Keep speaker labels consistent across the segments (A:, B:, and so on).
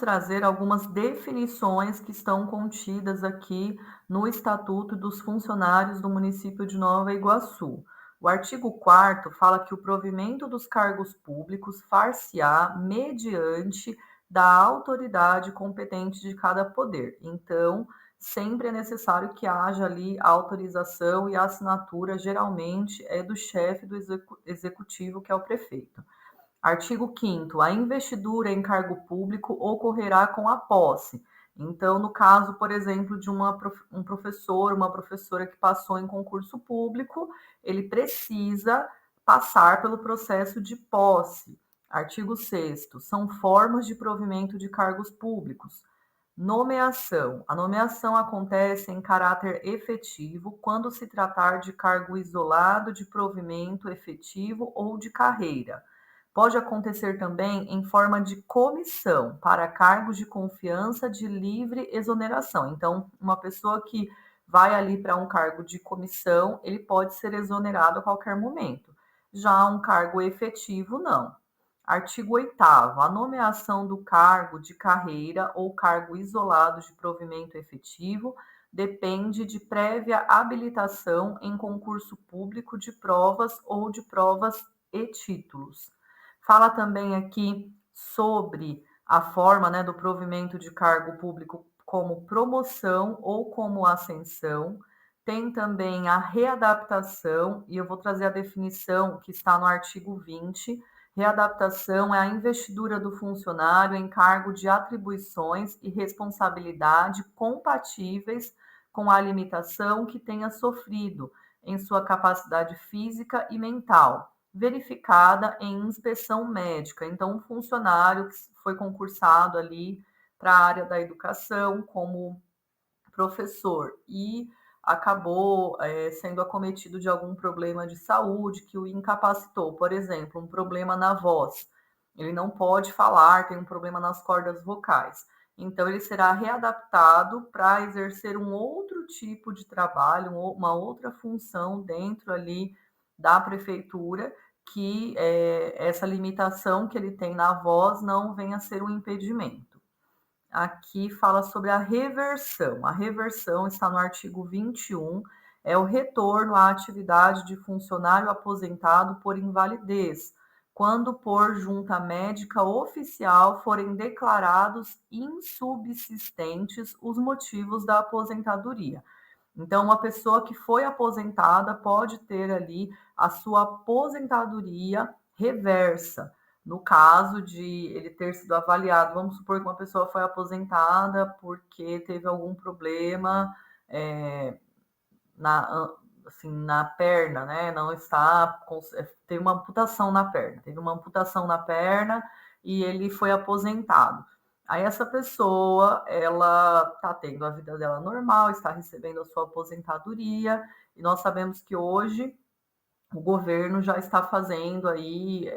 A: trazer algumas definições que estão contidas aqui no Estatuto dos Funcionários do município de Nova Iguaçu. O artigo 4º fala que o provimento dos cargos públicos far-se-á mediante da autoridade competente de cada poder. Então, sempre é necessário que haja ali a autorização e a assinatura, geralmente é do chefe do executivo, que é o prefeito. Artigo 5º, a investidura em cargo público ocorrerá com a posse. Então, no caso, por exemplo, de um professor, uma professora que passou em concurso público, ele precisa passar pelo processo de posse. Artigo 6º, são formas de provimento de cargos públicos. Nomeação. A nomeação acontece em caráter efetivo quando se tratar de cargo isolado de provimento efetivo ou de carreira. Pode acontecer também em forma de comissão para cargos de confiança de livre exoneração. Então, uma pessoa que vai ali para um cargo de comissão, ele pode ser exonerado a qualquer momento. Já um cargo efetivo, não. Artigo 8º, a nomeação do cargo de carreira ou cargo isolado de provimento efetivo depende de prévia habilitação em concurso público de provas ou de provas e títulos. Fala também aqui sobre a forma, né, do provimento de cargo público como promoção ou como ascensão. Tem também a readaptação, e eu vou trazer a definição que está no artigo 20. Readaptação é a investidura do funcionário em cargo de atribuições e responsabilidade compatíveis com a limitação que tenha sofrido em sua capacidade física e mental, verificada em inspeção médica. Então, um funcionário que foi concursado ali para a área da educação como professor e acabou sendo acometido de algum problema de saúde que o incapacitou, por exemplo, um problema na voz. Ele não pode falar, tem um problema nas cordas vocais. Então, ele será readaptado para exercer um outro tipo de trabalho, uma outra função dentro ali da prefeitura, que essa limitação que ele tem na voz não venha a ser um impedimento. Aqui fala sobre a reversão. A reversão está no artigo 21, é o retorno à atividade de funcionário aposentado por invalidez, quando por junta médica oficial forem declarados insubsistentes os motivos da aposentadoria. Então, uma pessoa que foi aposentada pode ter ali a sua aposentadoria reversa. No caso de ele ter sido avaliado, vamos supor que uma pessoa foi aposentada porque teve algum problema na, assim, na perna, né? Não está, teve uma amputação na perna, teve uma amputação na perna e ele foi aposentado. Aí essa pessoa, ela está tendo a vida dela normal, está recebendo a sua aposentadoria, e nós sabemos que hoje o governo já está fazendo aí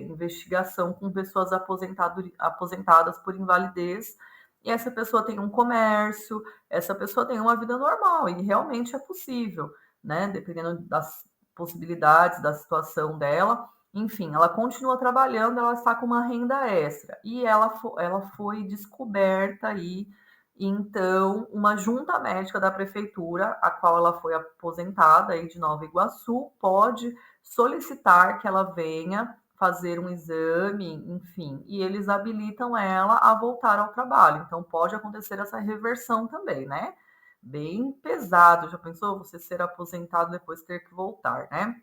A: investigação com pessoas aposentadas por invalidez, e essa pessoa tem um comércio, essa pessoa tem uma vida normal, e realmente é possível, né? Dependendo das possibilidades, da situação dela, enfim, ela continua trabalhando, ela está com uma renda extra, e ela foi descoberta aí. Então, uma junta médica da prefeitura, a qual ela foi aposentada aí de Nova Iguaçu, pode solicitar que ela venha fazer um exame, enfim, e eles habilitam ela a voltar ao trabalho. Então, pode acontecer essa reversão também, né? Bem pesado. Já pensou você ser aposentado depois ter que voltar, né?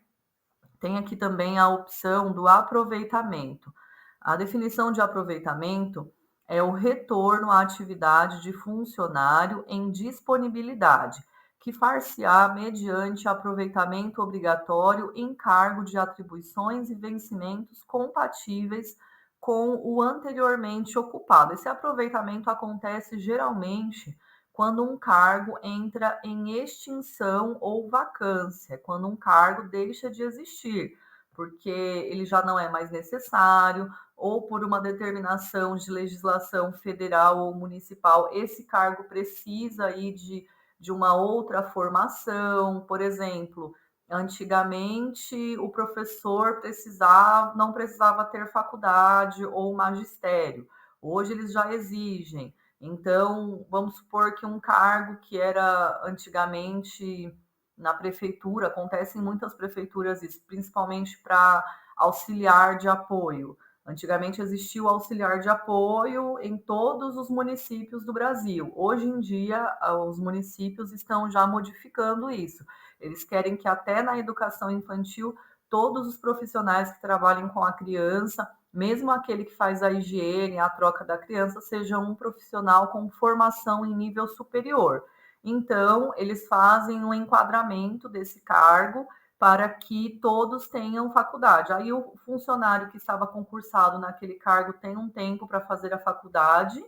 A: Tem aqui também a opção do aproveitamento. A definição de aproveitamento é o retorno à atividade de funcionário em disponibilidade, que far-se-á mediante aproveitamento obrigatório em cargo de atribuições e vencimentos compatíveis com o anteriormente ocupado. Esse aproveitamento acontece geralmente quando um cargo entra em extinção ou vacância, quando um cargo deixa de existir, porque ele já não é mais necessário, ou por uma determinação de legislação federal ou municipal, esse cargo precisa aí de uma outra formação. Por exemplo, antigamente o professor não precisava ter faculdade ou magistério. Hoje eles já exigem. Então, vamos supor que um cargo que era antigamente na prefeitura, acontece em muitas prefeituras isso, principalmente para auxiliar de apoio. Antigamente existia o auxiliar de apoio em todos os municípios do Brasil. Hoje em dia, os municípios estão já modificando isso. Eles querem que até na educação infantil, todos os profissionais que trabalhem com a criança, mesmo aquele que faz a higiene, a troca da criança, seja um profissional com formação em nível superior. Então, eles fazem um enquadramento desse cargo para que todos tenham faculdade. Aí o funcionário que estava concursado naquele cargo tem um tempo para fazer a faculdade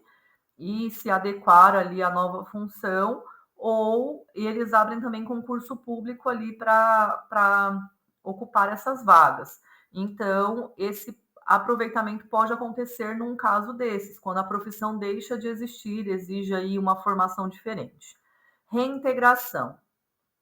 A: e se adequar ali à nova função, ou eles abrem também concurso público ali para ocupar essas vagas. Então, esse aproveitamento pode acontecer num caso desses, quando a profissão deixa de existir, exige aí uma formação diferente. Reintegração.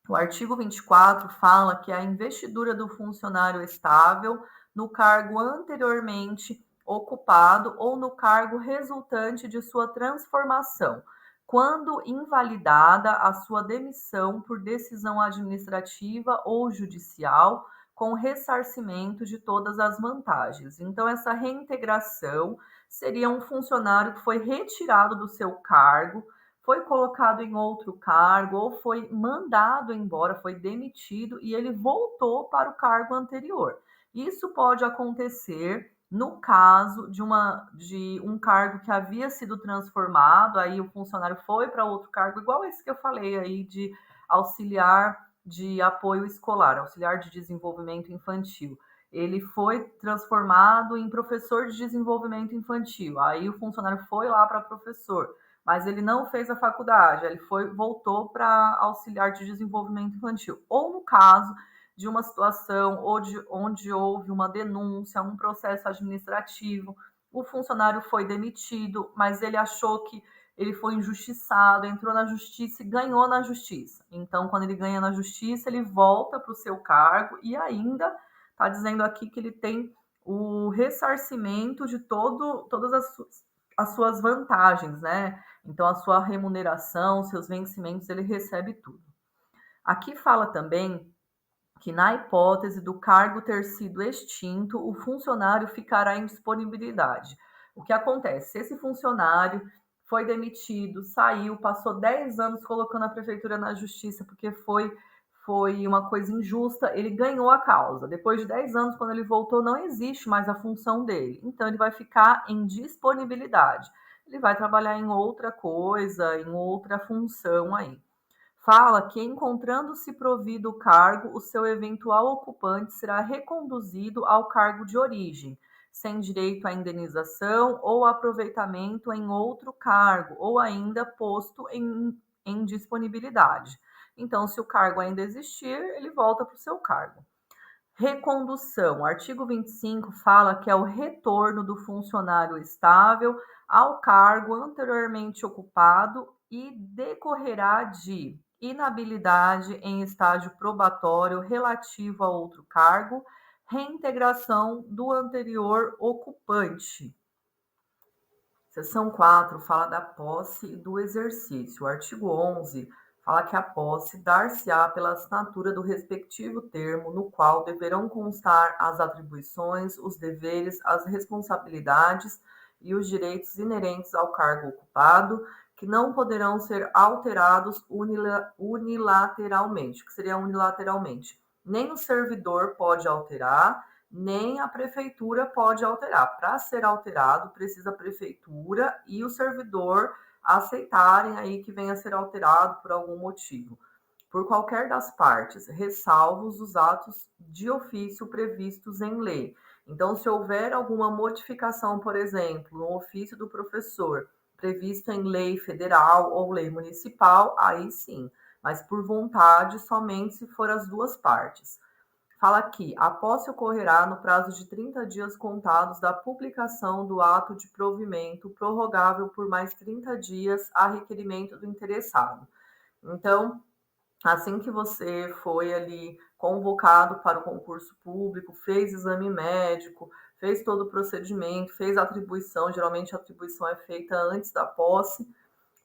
A: O artigo 24 fala que a investidura do funcionário estável no cargo anteriormente ocupado ou no cargo resultante de sua transformação, quando invalidada a sua demissão por decisão administrativa ou judicial, com ressarcimento de todas as vantagens. Então, essa reintegração seria um funcionário que foi retirado do seu cargo, foi colocado em outro cargo ou foi mandado embora, foi demitido e ele voltou para o cargo anterior. Isso pode acontecer no caso de um cargo que havia sido transformado, aí o funcionário foi para outro cargo, igual esse que eu falei aí de auxiliar de apoio escolar, auxiliar de desenvolvimento infantil. Ele foi transformado em professor de desenvolvimento infantil. Aí o funcionário foi lá para professor, mas ele não fez a faculdade, ele voltou para auxiliar de desenvolvimento infantil. Ou no caso de uma situação onde houve uma denúncia, um processo administrativo, o funcionário foi demitido, mas ele achou que ele foi injustiçado, entrou na justiça e ganhou na justiça. Então, quando ele ganha na justiça, ele volta para o seu cargo e ainda está dizendo aqui que ele tem o ressarcimento de todas as suas vantagens, né? Então, a sua remuneração, seus vencimentos, ele recebe tudo. Aqui fala também que, na hipótese do cargo ter sido extinto, o funcionário ficará em disponibilidade. O que acontece? Se esse funcionário foi demitido, saiu, passou 10 anos colocando a prefeitura na justiça porque foi uma coisa injusta, ele ganhou a causa. Depois de 10 anos, quando ele voltou, não existe mais a função dele. Então, ele vai ficar em disponibilidade. Ele vai trabalhar em outra coisa, em outra função aí. Fala que, encontrando-se provido o cargo, o seu eventual ocupante será reconduzido ao cargo de origem, sem direito à indenização ou aproveitamento em outro cargo, ou ainda posto em disponibilidade. Então, se o cargo ainda existir, ele volta para o seu cargo. Recondução. O artigo 25 fala que é o retorno do funcionário estável ao cargo anteriormente ocupado e decorrerá de inabilidade em estágio probatório relativo a outro cargo, reintegração do anterior ocupante. Seção 4 fala da posse e do exercício. O artigo 11 fala que a posse dar-se-á pela assinatura do respectivo termo, no qual deverão constar as atribuições, os deveres, as responsabilidades e os direitos inerentes ao cargo ocupado, que não poderão ser alterados unilateralmente. O que seria unilateralmente? Nem o servidor pode alterar, nem a prefeitura pode alterar. Para ser alterado, precisa a prefeitura e o servidor aceitarem aí que venha a ser alterado por algum motivo, por qualquer das partes, ressalvos os atos de ofício previstos em lei. Então, se houver alguma modificação, por exemplo, no ofício do professor, previsto em lei federal ou lei municipal, aí sim, mas por vontade somente se for as duas partes. Fala aqui, a posse ocorrerá no prazo de 30 dias contados da publicação do ato de provimento, prorrogável por mais 30 dias a requerimento do interessado. Então, assim que você foi ali convocado para o concurso público, fez exame médico, fez todo o procedimento, fez a atribuição, geralmente a atribuição é feita antes da posse,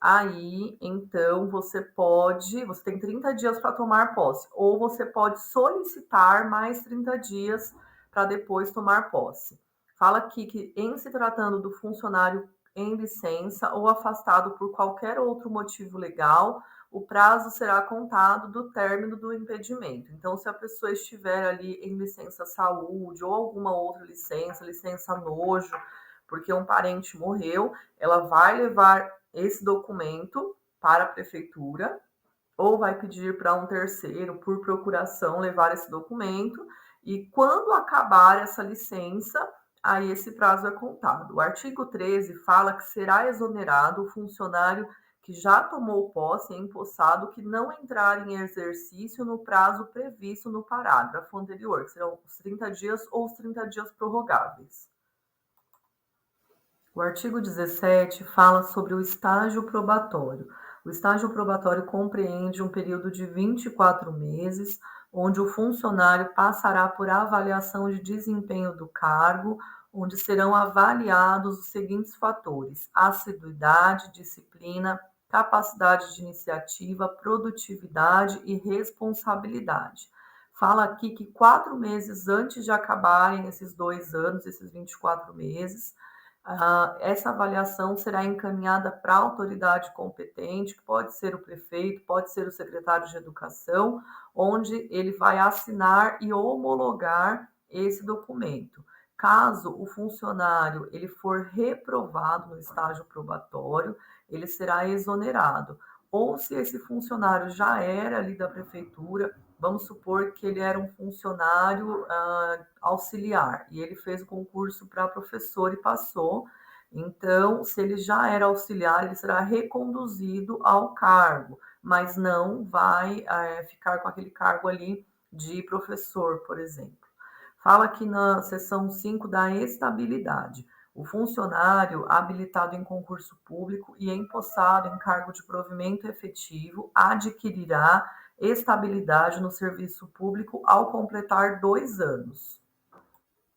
A: aí então você tem 30 dias para tomar posse, ou você pode solicitar mais 30 dias para depois tomar posse. Fala aqui que, em se tratando do funcionário em licença ou afastado por qualquer outro motivo legal, o prazo será contado do término do impedimento. Então, se a pessoa estiver ali em licença saúde ou alguma outra licença, licença nojo, porque um parente morreu, ela vai levar esse documento para a prefeitura ou vai pedir para um terceiro, por procuração, levar esse documento, e quando acabar essa licença, aí esse prazo é contado. O artigo 13 fala que será exonerado o funcionário que já tomou posse e empossado que não entrar em exercício no prazo previsto no parágrafo anterior, que serão os 30 dias ou os 30 dias prorrogáveis. O artigo 17 fala sobre o estágio probatório. O estágio probatório compreende um período de 24 meses, onde o funcionário passará por avaliação de desempenho do cargo, onde serão avaliados os seguintes fatores: assiduidade, disciplina, capacidade de iniciativa, produtividade e responsabilidade. Fala aqui que 4 meses antes de acabarem esses 2 anos, esses 24 meses, essa avaliação será encaminhada para a autoridade competente, que pode ser o prefeito, pode ser o secretário de educação, onde ele vai assinar e homologar esse documento. Caso o funcionário ele for reprovado no estágio probatório, ele será exonerado. Ou se esse funcionário já era ali da prefeitura, vamos supor que ele era um funcionário auxiliar e ele fez o concurso para professor e passou. Então, se ele já era auxiliar, ele será reconduzido ao cargo, mas não vai ficar com aquele cargo ali de professor, por exemplo. Fala aqui na seção 5 da estabilidade. O funcionário habilitado em concurso público e empossado em cargo de provimento efetivo adquirirá estabilidade no serviço público ao completar 2 anos.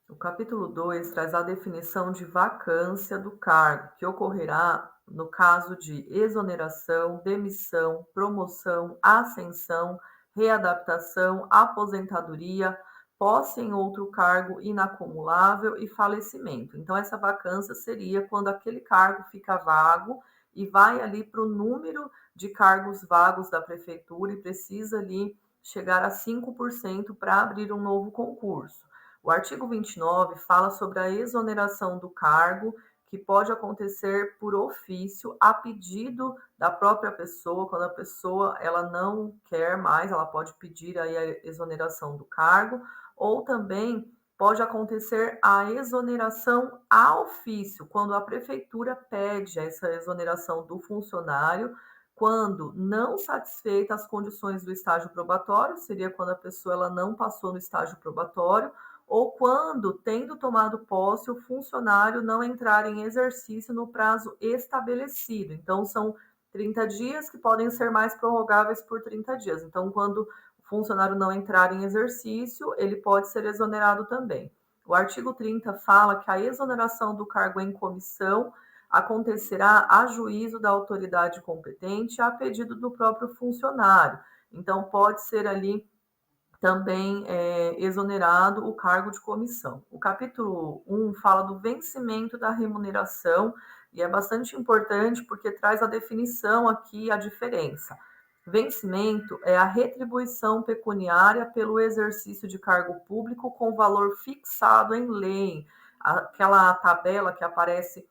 A: O capítulo 2 traz a definição de vacância do cargo, que ocorrerá no caso de exoneração, demissão, promoção, ascensão, readaptação, aposentadoria, posse em outro cargo inacumulável e falecimento. Então, essa vacância seria quando aquele cargo fica vago e vai ali para o número de cargos vagos da prefeitura e precisa ali chegar a 5% para abrir um novo concurso. O artigo 29 fala sobre a exoneração do cargo, que pode acontecer por ofício, a pedido da própria pessoa. Quando a pessoa ela não quer mais, ela pode pedir aí a exoneração do cargo, ou também pode acontecer a exoneração a ofício, quando a prefeitura pede essa exoneração do funcionário, quando não satisfeita as condições do estágio probatório, seria quando a pessoa ela não passou no estágio probatório, ou quando, tendo tomado posse, o funcionário não entrar em exercício no prazo estabelecido. Então, são 30 dias que podem ser mais prorrogáveis por 30 dias. Então, quando o funcionário não entrar em exercício, ele pode ser exonerado também. O artigo 30 fala que a exoneração do cargo em comissão acontecerá a juízo da autoridade competente a pedido do próprio funcionário. Então, pode ser ali também exonerado o cargo de comissão. O capítulo 1 fala do vencimento da remuneração e é bastante importante porque traz a definição aqui, a diferença. Vencimento é a retribuição pecuniária pelo exercício de cargo público com valor fixado em lei. Aquela tabela que aparece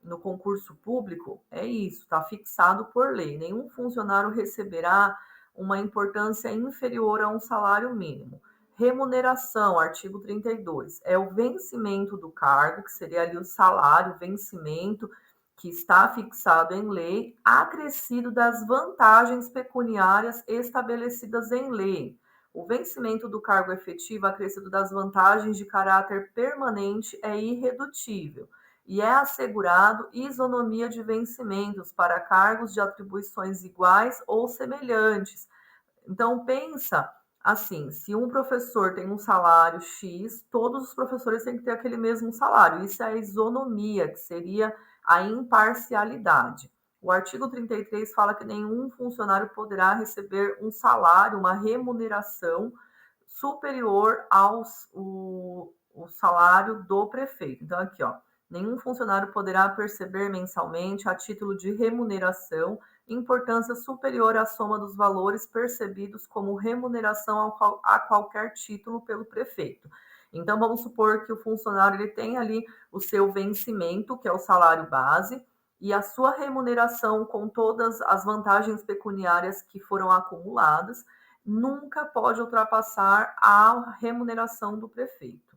A: no concurso público é isso, está fixado por lei. Nenhum funcionário receberá uma importância inferior a um salário mínimo. Remuneração, artigo 32, é o vencimento do cargo, que seria ali o salário, vencimento, que está fixado em lei, acrescido das vantagens pecuniárias estabelecidas em lei. O vencimento do cargo efetivo, acrescido das vantagens de caráter permanente, é irredutível e é assegurado isonomia de vencimentos para cargos de atribuições iguais ou semelhantes. Então, pensa Assim, se um professor tem um salário X, todos os professores têm que ter aquele mesmo salário. Isso é a isonomia, que seria a imparcialidade. O artigo 33 fala que nenhum funcionário poderá receber um salário, uma remuneração superior o salário do prefeito. Então, aqui, ó, nenhum funcionário poderá perceber mensalmente, a título de remuneração, importância superior à soma dos valores percebidos como remuneração a qualquer título pelo prefeito. Então, vamos supor que o funcionário ele tem ali o seu vencimento, que é o salário base, e a sua remuneração com todas as vantagens pecuniárias que foram acumuladas, nunca pode ultrapassar a remuneração do prefeito.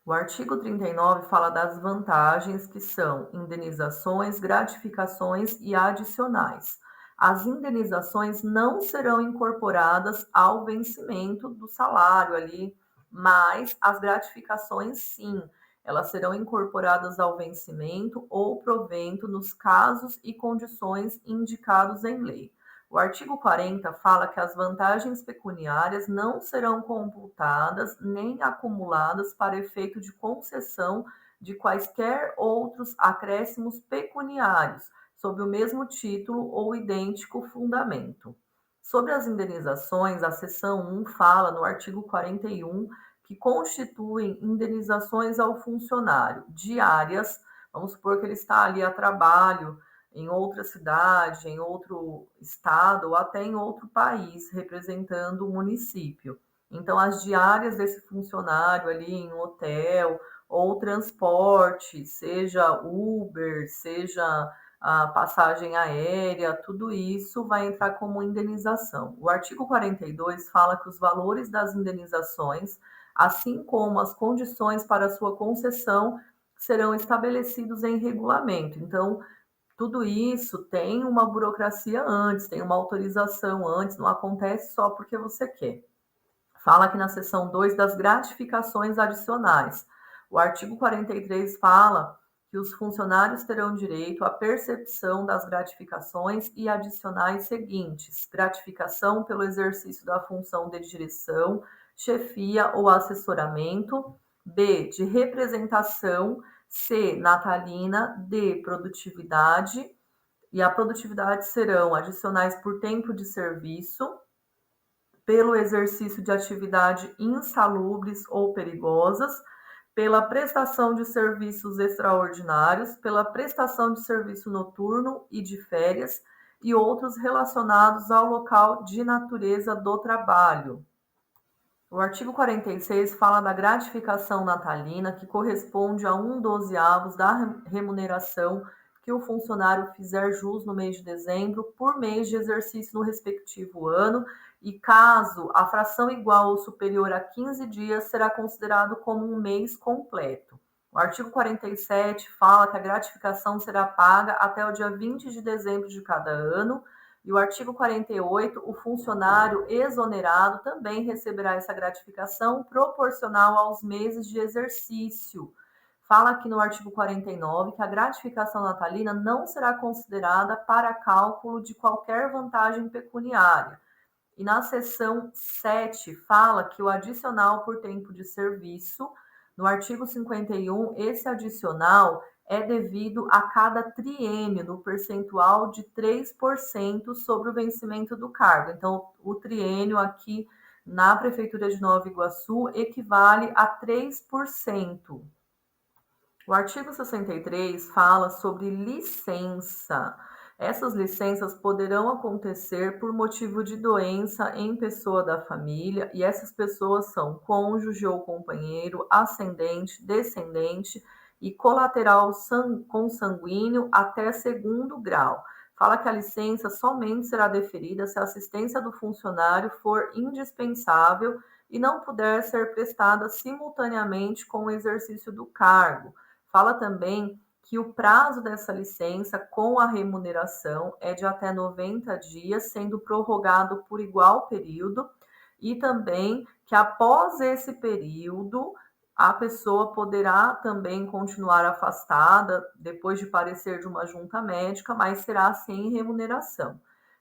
A: O artigo 39 fala das vantagens que são indenizações, gratificações e adicionais. As indenizações não serão incorporadas ao vencimento do salário ali, mas as gratificações sim, elas serão incorporadas ao vencimento ou provento nos casos e condições indicados em lei. O artigo 40 fala que as vantagens pecuniárias não serão computadas nem acumuladas para efeito de concessão de quaisquer outros acréscimos pecuniários, sob o mesmo título ou idêntico fundamento. Sobre as indenizações, a seção 1 fala no artigo 41 que constituem indenizações ao funcionário diárias, vamos supor que ele está ali a trabalho em outra cidade, em outro estado ou até em outro país, representando o município. Então, as diárias desse funcionário ali em um hotel ou transporte, seja Uber, seja a passagem aérea, tudo isso vai entrar como indenização. O artigo 42 fala que os valores das indenizações, assim como as condições para sua concessão, serão estabelecidos em regulamento. Então, tudo isso tem uma burocracia antes, tem uma autorização antes, não acontece só porque você quer. Fala aqui na seção 2 das gratificações adicionais. O artigo 43 fala que os funcionários terão direito à percepção das gratificações e adicionais seguintes: gratificação pelo exercício da função de direção, chefia ou assessoramento, B, de representação, C, natalina, D, produtividade, e a produtividade serão adicionais por tempo de serviço, pelo exercício de atividade insalubres ou perigosas, pela prestação de serviços extraordinários, pela prestação de serviço noturno e de férias e outros relacionados ao local de natureza do trabalho. O artigo 46 fala da gratificação natalina, que corresponde a 1/12 da remuneração que o funcionário fizer jus no mês de dezembro, por mês de exercício no respectivo ano, e caso a fração igual ou superior a 15 dias, será considerado como um mês completo. O artigo 47 fala que a gratificação será paga até o dia 20 de dezembro de cada ano, e o artigo 48, o funcionário exonerado também receberá essa gratificação proporcional aos meses de exercício. Fala aqui no artigo 49 que a gratificação natalina não será considerada para cálculo de qualquer vantagem pecuniária. E na seção 7 fala que o adicional por tempo de serviço, no artigo 51, esse adicional é devido a cada triênio, no percentual de 3% sobre o vencimento do cargo. Então, o triênio aqui na Prefeitura de Nova Iguaçu equivale a 3%. O artigo 63 fala sobre licença. Essas licenças poderão acontecer por motivo de doença em pessoa da família, e essas pessoas são cônjuge ou companheiro, ascendente, descendente e colateral consanguíneo até segundo grau. Fala que a licença somente será deferida se a assistência do funcionário for indispensável e não puder ser prestada simultaneamente com o exercício do cargo. Fala também que o prazo dessa licença com a remuneração é de até 90 dias, sendo prorrogado por igual período, e também que após esse período a pessoa poderá também continuar afastada depois de parecer de uma junta médica, mas será sem remuneração.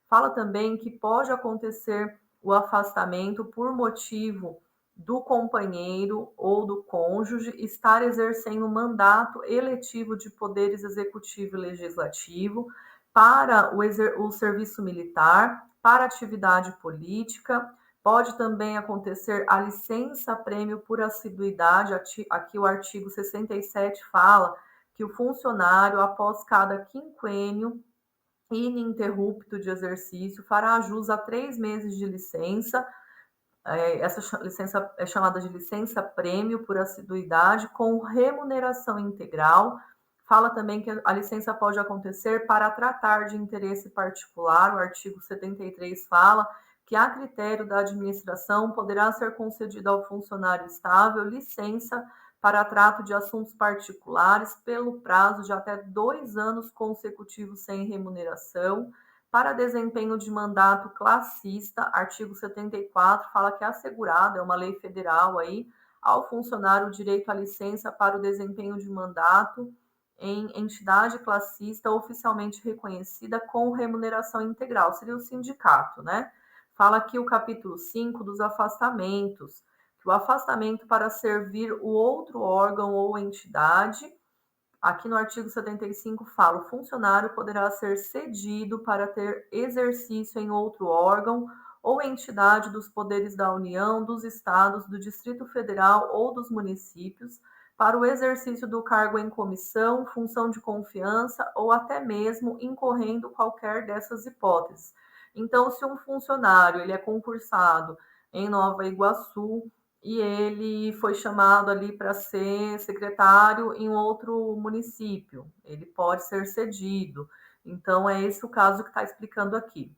A: Fala também que pode acontecer o afastamento por motivo do companheiro ou do cônjuge estar exercendo mandato eletivo de poderes executivo e legislativo para o serviço militar, para atividade política. Pode também acontecer a licença-prêmio por assiduidade. Aqui o artigo 67 fala que o funcionário, após cada quinquênio ininterrupto de exercício, fará jus a 3 meses de licença. Essa licença é chamada de licença-prêmio por assiduidade, com remuneração integral. Fala também que a licença pode acontecer para tratar de interesse particular. O artigo 73 fala que, a critério da administração, poderá ser concedida ao funcionário estável licença para trato de assuntos particulares pelo prazo de até 2 anos consecutivos sem remuneração. Para desempenho de mandato classista, artigo 74 fala que é assegurado, é uma lei federal aí, ao funcionário o direito à licença para o desempenho de mandato em entidade classista oficialmente reconhecida com remuneração integral, seria o sindicato, né? Fala aqui o capítulo 5 dos afastamentos, que o afastamento para servir o outro órgão ou entidade. Aqui no artigo 75 fala: o funcionário poderá ser cedido para ter exercício em outro órgão ou entidade dos poderes da União, dos Estados, do Distrito Federal ou dos municípios, para o exercício do cargo em comissão, função de confiança ou até mesmo incorrendo qualquer dessas hipóteses. Então, se um funcionário ele é concursado em Nova Iguaçu, e ele foi chamado ali para ser secretário em outro município. Ele pode ser cedido. Então, é esse o caso que está explicando aqui.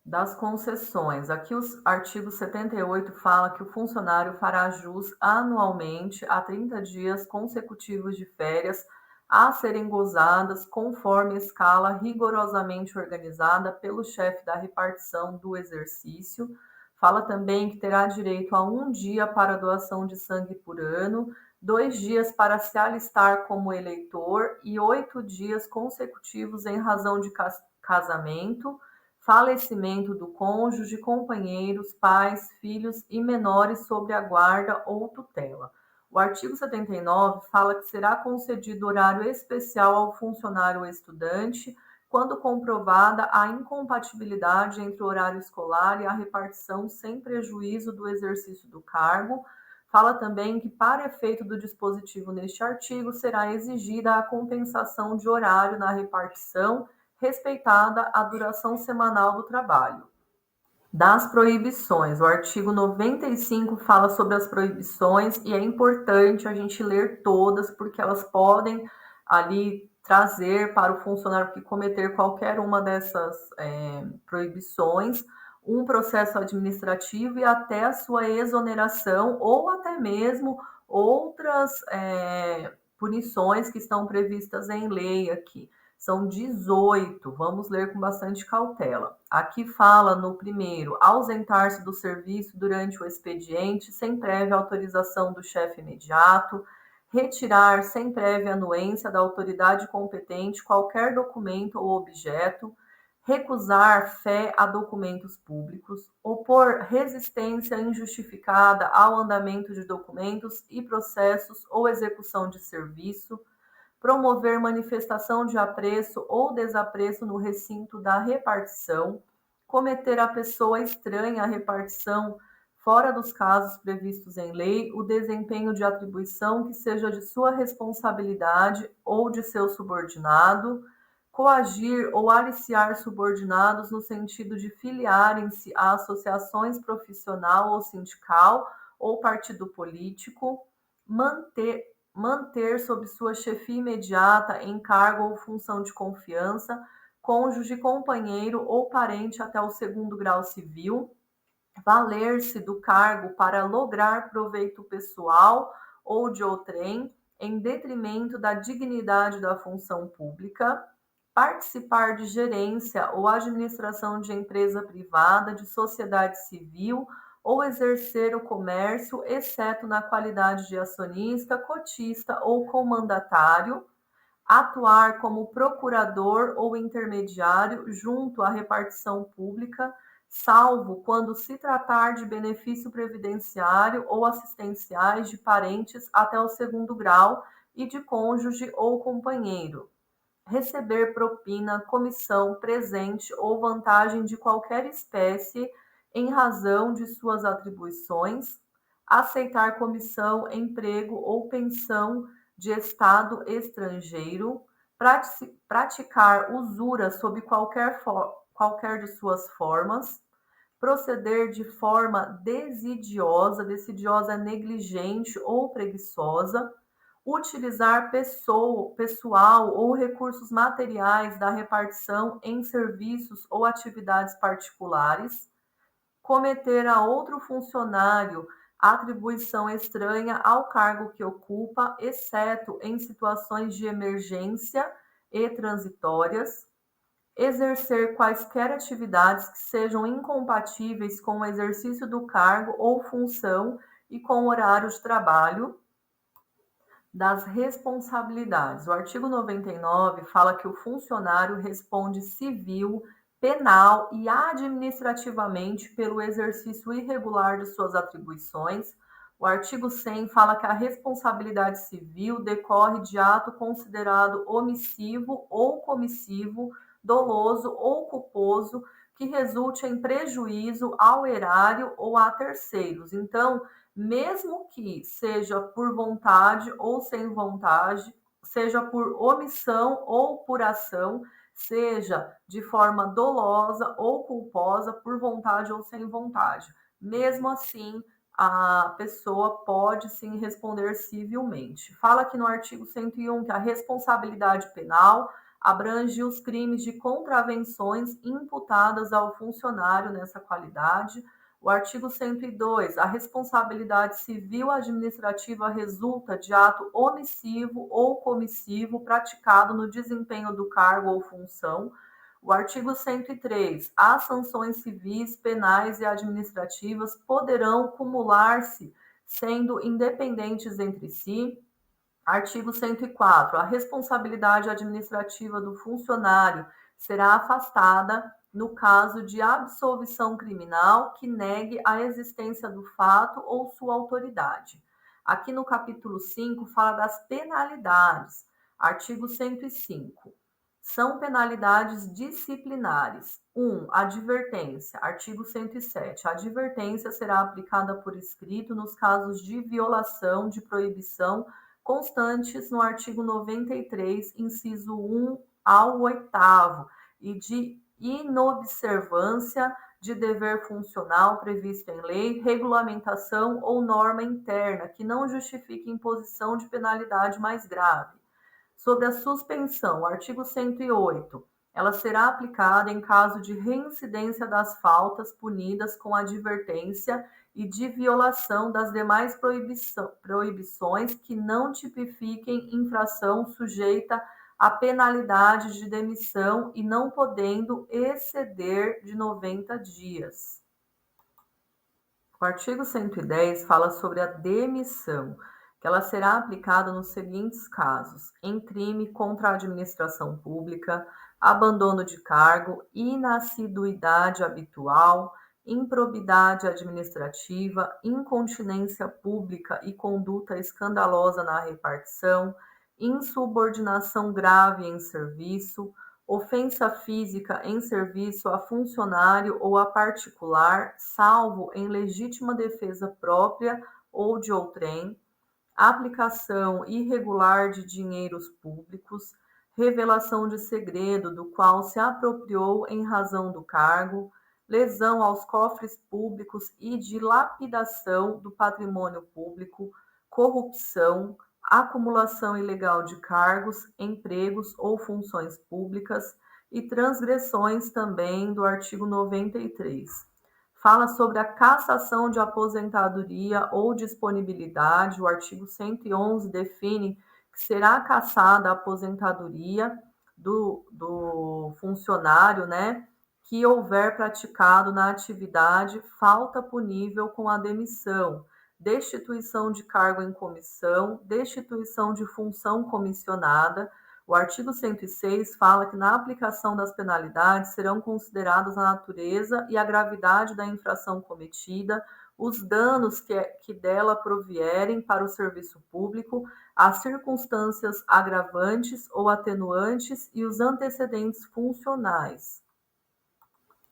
A: Das concessões. Aqui o artigo 78 fala que o funcionário fará jus anualmente a 30 dias consecutivos de férias a serem gozadas conforme escala rigorosamente organizada pelo chefe da repartição do exercício. Fala também que terá direito a 1 dia para doação de sangue por ano, 2 dias para se alistar como eleitor e 8 dias consecutivos em razão de casamento, falecimento do cônjuge, companheiros, pais, filhos e menores sob a guarda ou tutela. O artigo 79 fala que será concedido horário especial ao funcionário ou estudante quando comprovada a incompatibilidade entre o horário escolar e a repartição sem prejuízo do exercício do cargo. Fala também que, para efeito do dispositivo neste artigo, será exigida a compensação de horário na repartição, respeitada a duração semanal do trabalho. Das proibições, o artigo 95 fala sobre as proibições e é importante a gente ler todas, porque elas podem ali trazer para o funcionário que cometer qualquer uma dessas proibições um processo administrativo e até a sua exoneração ou até mesmo outras punições que estão previstas em lei aqui. São 18, vamos ler com bastante cautela. Aqui fala no primeiro: ausentar-se do serviço durante o expediente sem prévia autorização do chefe imediato, retirar sem prévia anuência da autoridade competente qualquer documento ou objeto, recusar fé a documentos públicos, opor resistência injustificada ao andamento de documentos e processos ou execução de serviço, promover manifestação de apreço ou desapreço no recinto da repartição, cometer a pessoa estranha à repartição, fora dos casos previstos em lei, o desempenho de atribuição que seja de sua responsabilidade ou de seu subordinado, coagir ou aliciar subordinados no sentido de filiarem-se a associações profissional ou sindical ou partido político, manter sob sua chefia imediata, em cargo ou função de confiança, cônjuge, companheiro ou parente até o 2º grau civil, valer-se do cargo para lograr proveito pessoal ou de outrem, em detrimento da dignidade da função pública, participar de gerência ou administração de empresa privada, de sociedade civil ou exercer o comércio, exceto na qualidade de acionista, cotista ou comandatário, atuar como procurador ou intermediário junto à repartição pública, salvo quando se tratar de benefício previdenciário ou assistenciais de parentes até o segundo grau e de cônjuge ou companheiro. Receber propina, comissão, presente ou vantagem de qualquer espécie em razão de suas atribuições, aceitar comissão, emprego ou pensão de Estado estrangeiro, praticar usura sob qualquer de suas formas, proceder de forma desidiosa, negligente ou preguiçosa, utilizar pessoal ou recursos materiais da repartição em serviços ou atividades particulares, cometer a outro funcionário atribuição estranha ao cargo que ocupa, exceto em situações de emergência e transitórias, exercer quaisquer atividades que sejam incompatíveis com o exercício do cargo ou função e com o horário de trabalho. Das responsabilidades. O artigo 99 fala que o funcionário responde civil, penal e administrativamente pelo exercício irregular de suas atribuições. O artigo 100 fala que a responsabilidade civil decorre de ato considerado omissivo ou comissivo, doloso ou culposo, que resulte em prejuízo ao erário ou a terceiros. Então, mesmo que seja por vontade ou sem vontade, seja por omissão ou por ação, seja de forma dolosa ou culposa, por vontade ou sem vontade. Mesmo assim, a pessoa pode sim responder civilmente. Fala aqui no artigo 101 que a responsabilidade penal abrange os crimes de contravenções imputadas ao funcionário nessa qualidade. O artigo 102, a responsabilidade civil administrativa resulta de ato omissivo ou comissivo praticado no desempenho do cargo ou função. O artigo 103, as sanções civis, penais e administrativas poderão cumular-se, sendo independentes entre si. Artigo 104. A responsabilidade administrativa do funcionário será afastada no caso de absolvição criminal que negue a existência do fato ou sua autoridade. Aqui no capítulo 5 fala das penalidades. Artigo 105. São penalidades disciplinares. 1. Advertência. Artigo 107. A advertência será aplicada por escrito nos casos de violação de proibição constantes no artigo 93, inciso 1 ao 8º, e de inobservância de dever funcional previsto em lei, regulamentação ou norma interna que não justifique imposição de penalidade mais grave. Sobre a suspensão, o artigo 108, ela será aplicada em caso de reincidência das faltas punidas com advertência e de violação das demais proibições que não tipifiquem infração sujeita a penalidade de demissão e não podendo exceder de 90 dias. O artigo 110 fala sobre a demissão, que ela será aplicada nos seguintes casos: em crime contra a administração pública, abandono de cargo, inassiduidade habitual, improbidade administrativa, incontinência pública e conduta escandalosa na repartição, insubordinação grave em serviço, ofensa física em serviço a funcionário ou a particular, salvo em legítima defesa própria ou de outrem, aplicação irregular de dinheiros públicos, revelação de segredo do qual se apropriou em razão do cargo, lesão aos cofres públicos e dilapidação do patrimônio público, corrupção, acumulação ilegal de cargos, empregos ou funções públicas e transgressões também do artigo 93. Fala sobre a cassação de aposentadoria ou disponibilidade. O artigo 111 define que será cassada a aposentadoria do funcionário, né, que houver praticado na atividade falta punível com a demissão, destituição de cargo em comissão, destituição de função comissionada. O artigo 106 fala que na aplicação das penalidades serão consideradas a natureza e a gravidade da infração cometida, os danos que dela provierem para o serviço público, as circunstâncias agravantes ou atenuantes e os antecedentes funcionais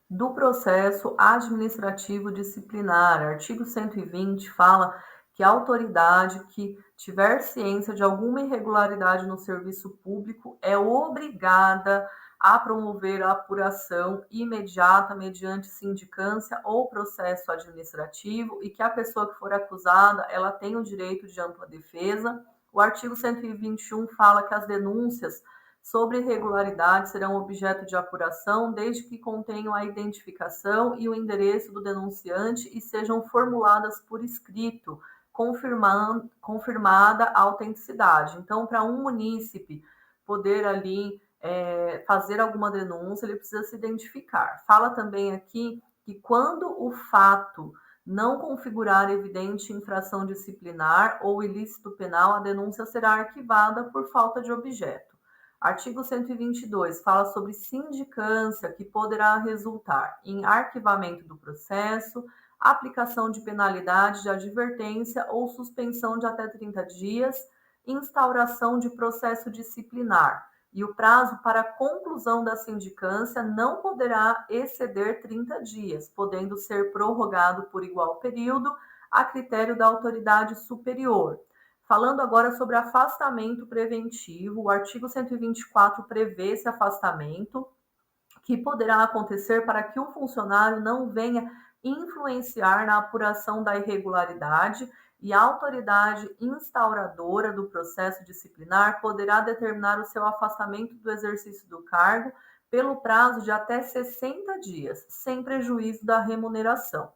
A: do processo administrativo disciplinar. Artigo 120 fala que a autoridade que tiver ciência de alguma irregularidade no serviço público é obrigada a promover a apuração imediata mediante sindicância ou processo administrativo e que a pessoa que for acusada, ela tem o direito de ampla defesa. O artigo 121 fala que as denúncias sobre irregularidades serão objeto de apuração desde que contenham a identificação e o endereço do denunciante e sejam formuladas por escrito, confirmada a autenticidade. Então, para um munícipe poder ali fazer alguma denúncia, ele precisa se identificar. Fala também aqui que quando o fato não configurar evidente infração disciplinar ou ilícito penal, a denúncia será arquivada por falta de objeto. Artigo 122 fala sobre sindicância, que poderá resultar em arquivamento do processo, aplicação de penalidade de advertência ou suspensão de até 30 dias, instauração de processo disciplinar. E o prazo para a conclusão da sindicância não poderá exceder 30 dias, podendo ser prorrogado por igual período a critério da autoridade superior. Falando agora sobre afastamento preventivo, o artigo 124 prevê esse afastamento, que poderá acontecer para que o funcionário não venha influenciar na apuração da irregularidade e a autoridade instauradora do processo disciplinar poderá determinar o seu afastamento do exercício do cargo pelo prazo de até 60 dias, sem prejuízo da remuneração.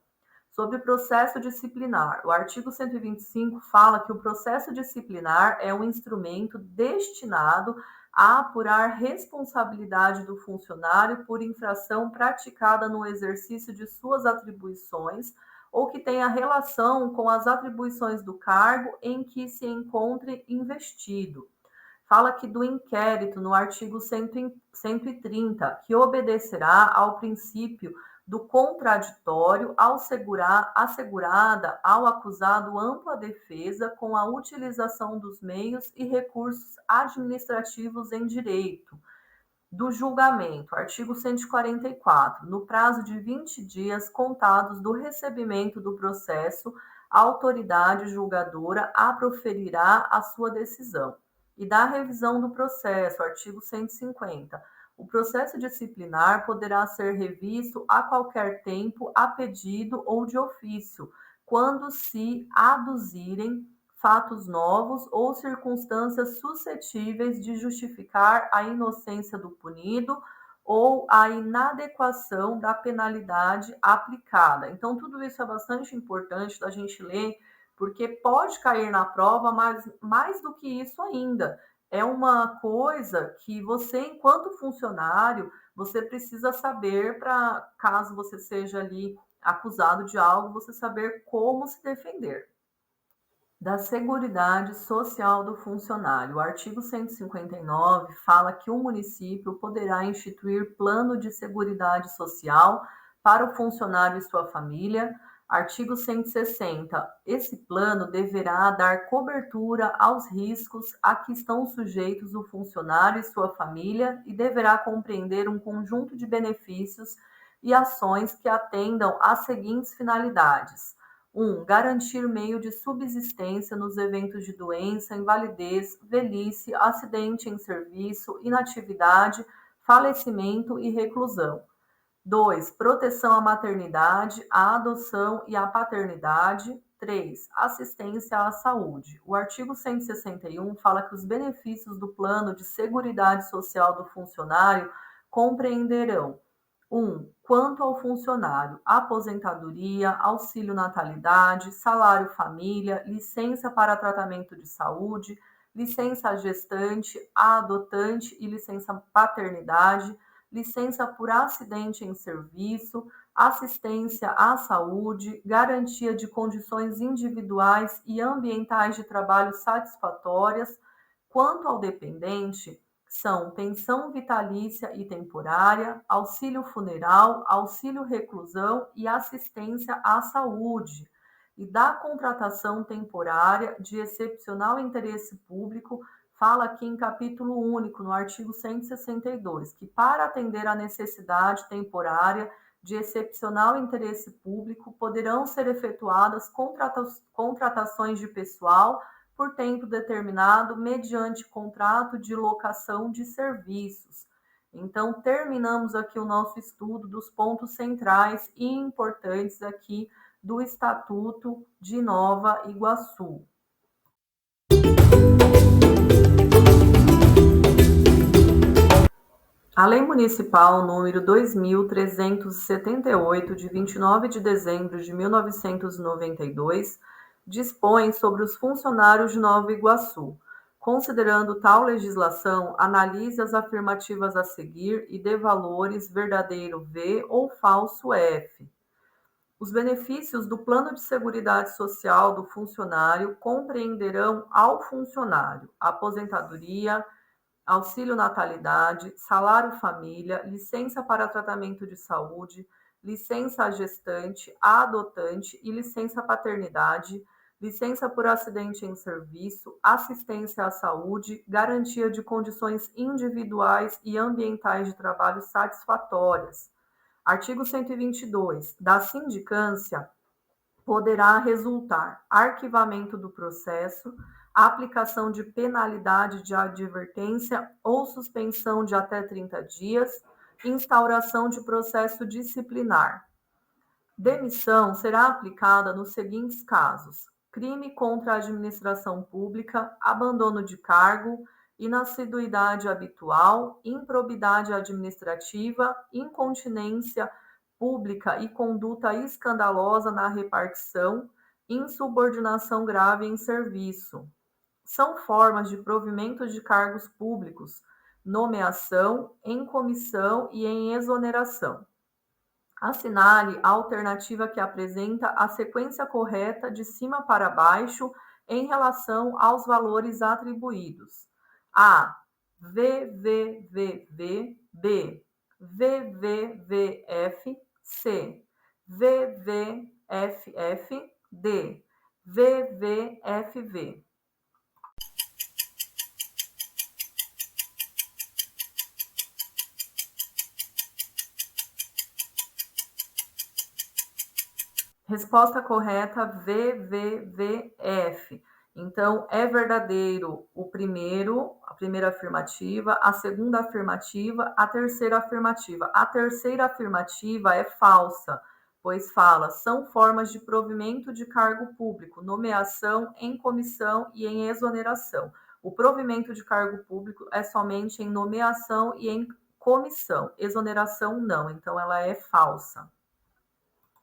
A: Sobre o processo disciplinar, o artigo 125 fala que o processo disciplinar é um instrumento destinado a apurar responsabilidade do funcionário por infração praticada no exercício de suas atribuições ou que tenha relação com as atribuições do cargo em que se encontre investido. Fala aqui do inquérito no artigo 130, que obedecerá ao princípio do contraditório assegurada ao acusado ampla defesa com a utilização dos meios e recursos administrativos em direito do julgamento. Artigo 144. No prazo de 20 dias contados do recebimento do processo, a autoridade julgadora proferirá a sua decisão. E da revisão do processo, artigo 150. O processo disciplinar poderá ser revisto a qualquer tempo, a pedido ou de ofício, quando se aduzirem fatos novos ou circunstâncias suscetíveis de justificar a inocência do punido ou a inadequação da penalidade aplicada. Então, tudo isso é bastante importante da gente ler, porque pode cair na prova, mas mais do que isso ainda, é uma coisa que você, enquanto funcionário, você precisa saber para, caso você seja ali acusado de algo, você saber como se defender. Da Seguridade Social do Funcionário. O artigo 159 fala que o município poderá instituir plano de seguridade social para o funcionário e sua família. Artigo 160. Esse plano deverá dar cobertura aos riscos a que estão sujeitos o funcionário e sua família e deverá compreender um conjunto de benefícios e ações que atendam às seguintes finalidades: 1. Garantir meio de subsistência nos eventos de doença, invalidez, velhice, acidente em serviço, inatividade, falecimento e reclusão. 2. Proteção à maternidade, à adoção e à paternidade. 3. Assistência à saúde. O artigo 161 fala que os benefícios do Plano de Seguridade Social do funcionário compreenderão: 1. Quanto ao funcionário, aposentadoria, auxílio natalidade, salário família, licença para tratamento de saúde, licença gestante, adotante e licença paternidade, licença por acidente em serviço, assistência à saúde, garantia de condições individuais e ambientais de trabalho satisfatórias. Quanto ao dependente, são pensão vitalícia e temporária, auxílio funeral, auxílio reclusão e assistência à saúde, e da contratação temporária de excepcional interesse público, fala aqui em capítulo único, no artigo 162, que para atender à necessidade temporária de excepcional interesse público, poderão ser efetuadas contratações de pessoal por tempo determinado mediante contrato de locação de serviços. Então, terminamos aqui o nosso estudo dos pontos centrais e importantes aqui do Estatuto de Nova Iguaçu. A Lei Municipal número 2.378, de 29 de dezembro de 1992, dispõe sobre os funcionários de Nova Iguaçu. Considerando tal legislação, analise as afirmativas a seguir e dê valores verdadeiro V ou falso F. Os benefícios do Plano de Seguridade Social do funcionário compreenderão ao funcionário aposentadoria, auxílio natalidade, salário família, licença para tratamento de saúde, licença à gestante, à adotante e licença paternidade, licença por acidente em serviço, assistência à saúde, garantia de condições individuais e ambientais de trabalho satisfatórias. Artigo 122. Da sindicância poderá resultar arquivamento do processo, aplicação de penalidade de advertência ou suspensão de até 30 dias, instauração de processo disciplinar. Demissão será aplicada nos seguintes casos: crime contra a administração pública, abandono de cargo, inassiduidade habitual, improbidade administrativa, incontinência pública e conduta escandalosa na repartição, insubordinação grave em serviço. São formas de provimento de cargos públicos, nomeação, em comissão e em exoneração. Assinale a alternativa que apresenta a sequência correta de cima para baixo em relação aos valores atribuídos. A. VVVV. B. VVVF. C. VVFF. D. VVFV. Resposta correta, VVVF. Então, é verdadeiro a primeira afirmativa, a segunda afirmativa, a terceira afirmativa. A terceira afirmativa é falsa, pois fala, são formas de provimento de cargo público, nomeação, em comissão e em exoneração. O provimento de cargo público é somente em nomeação e em comissão, exoneração não, então ela é falsa.